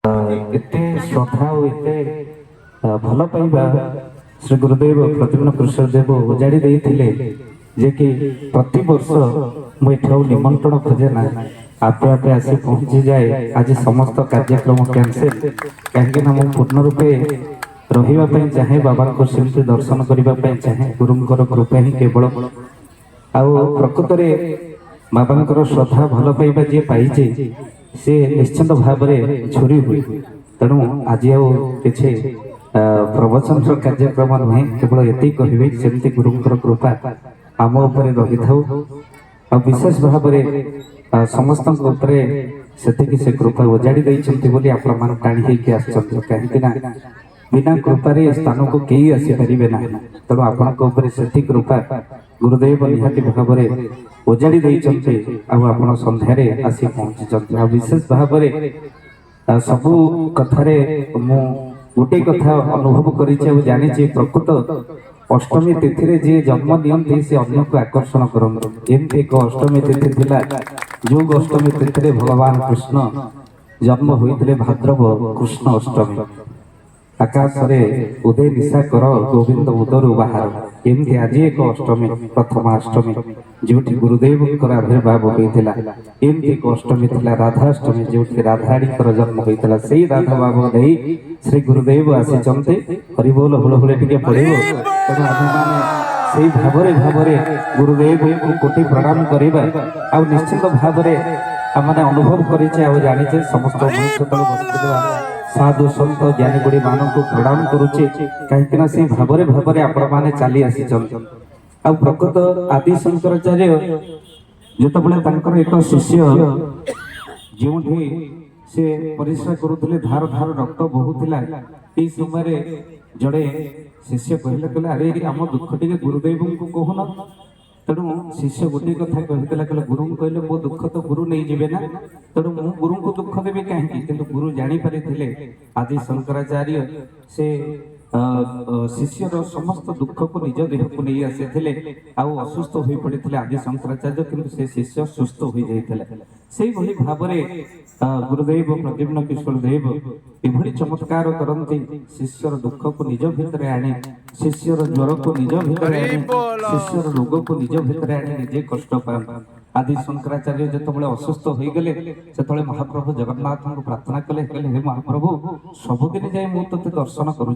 एते श्रद्धा और एते भल पाइबा श्री गुरुदेव प्रतिदिन कृष्णदेव उजाड़ी देइथिले जे कि प्रति वर्ष मुझे निमंत्रण खोजे ना आपे आपे आसी पहुंची जाए। आज समस्त कार्यक्रम कैंसिल कहीं पूर्ण रूपे रही चाहे बाबा को सेमती दर्शन करने चाहे गुरुंकर कृपा ही केवल आउ प्रकृत बाबा श्रद्धा भल पाइबा जी पाइचे से निश्चिंत भाव में झुरी हुई। तेणु आज किसी प्रवचन कार्यक्रम नुहे केवल ये कहबी सेमती गुरुंकर कृपा आम उपर रही था और विशेष भाव में समस्त से कृपा उजाड़ी देती आपण मान टाणी होकर आसछन्ति कहीं बिना कृपारे स्थान को कई आसीपारे ना। तेणु आपण से कृपा गुरुदेव निहाती भाव में उजाड़ी देते आप सन्धारे आसी पहुंची विशेष भाव में सबू कथारे मु गोटे कथा अनुभव कर जानी प्रकृत अष्टमी तिथि जी जन्म नियंती से अन्य को आकर्षण करते एमती एक अष्टमी तिथि थिला जो अष्टमी तिथि भगवान कृष्ण जन्म होते भाद्रव कृष्ण अष्टमी आकाश में उदय निशा कर गोविंद उदर बाहर एमती आज एक अष्टमी प्रथमाष्टमी जो गुरुदेव आविर्भाव होता एमती एक अष्टमी थिला राधाष्टमी जो राधाड़ी जन्म होता से राधा भाव नहीं श्री गुरुदेव आसी हरिबोल हुलहुले टिके पड़े से भाव गुरुदेव को कोटि प्रणाम करवा आ निश्चित भाव में अनुभव कर जाने समस्त मनुष्य साधु सत ज्ञानी गुड़ी मान को प्रणाम करुचे कहीं से भाव में आपण मैंने चली आसी आ प्रकृत आदि शंकराचार्य जो एक शिष्य जो से परिश्रा करुले धार धार रक्त बहुला ये समय जड़े शिष्य कहले कहले अरे आम दुख टे गुरुदेव को कहून। तेणु शिष्य गोटे कथा कहला कहले गुरु कहले मो दुख तो गुरु नहीं जीवे ना तेणु मु गुरु को दुख देवी कहीं किंतु गुरु जानी पारिथिले आदि शंकराचार्य से शिष्यर समस्त दुख को निज देह को नहीं आसी आउ असुस्थ हो पड़ते आदि शंकराचार्य किंतु से शिष्य सुस्थ हो जाते से भाव में गुरुदेव प्रतिदिन किशोर देव ये चमत्कार करती शिष्यर दुख को निज भितर आने शिष्यर ज्वर को निज भितर आने शिष्यर रोग को निज भितर आने निजे कष्ट पाते। आदि शंकराचार्य जो असुस्थ हो गले से महाप्रभु जगन्नाथ को प्रार्थना कले हे महाप्रभु सबुदिन जाए मुझे दर्शन करुँ